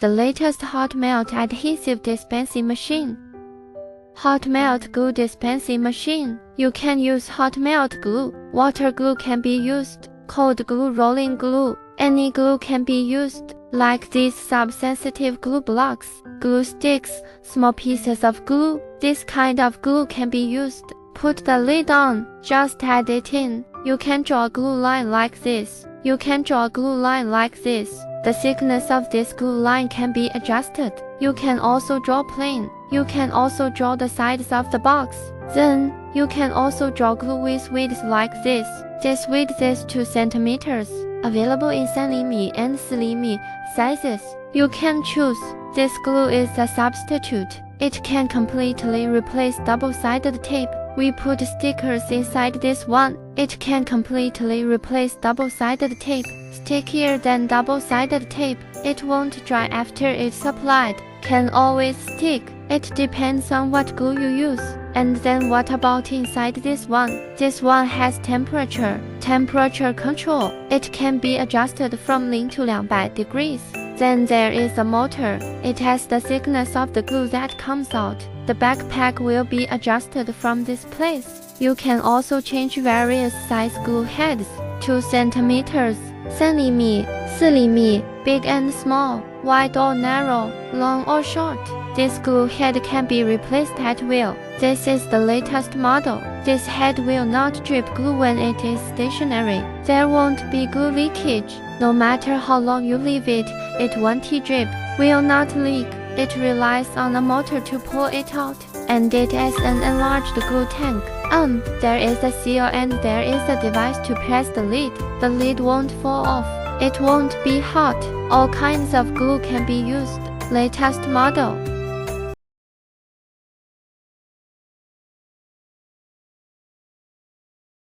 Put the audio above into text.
The latest hot melt adhesive dispensing machine. Hot melt glue dispensing machine. You can use hot melt glue. Water glue can be used. Cold glue, rolling glue. Any glue can be used, like these sub-sensitive glue blocks, glue sticks, small pieces of glue. This kind of glue can be used. Put the lid on, just add it in. You can draw a glue line like this. You can draw a glue line like this. The thickness of this glue line can be adjusted. You can also draw plain. You can also draw the sides of the box. Then, you can also draw glue with width like this. This width is 2 centimeters. Available in 3 mm and 4 mm sizes. You can choose. This glue is a substitute. It can completely replace double-sided tape. We put stickers inside this one. It can completely replace double-sided tape. Stickier than double-sided tape. It won't dry after it's applied. Can always stick. It depends on what glue you use. And then what about inside this one? This one has temperature control. It can be adjusted from 0 to 200 degrees. Then there is a motor. It has the thickness of the glue that comes out. The backpack will be adjusted from this place. You can also change various size glue heads. 2 centimeters, 3 mm, 4 mm, big and small, wide or narrow, long or short. This glue head can be replaced at will. This is the latest model. This head will not drip glue when it is stationary. There won't be glue leakage. No matter how long you leave it, it won't drip, will not leak. It relies on a motor to pull it out, and it has an enlarged glue tank. There is a seal and there is a device to press the lid. The lid won't fall off. It won't be hot. All kinds of glue can be used. Latest model.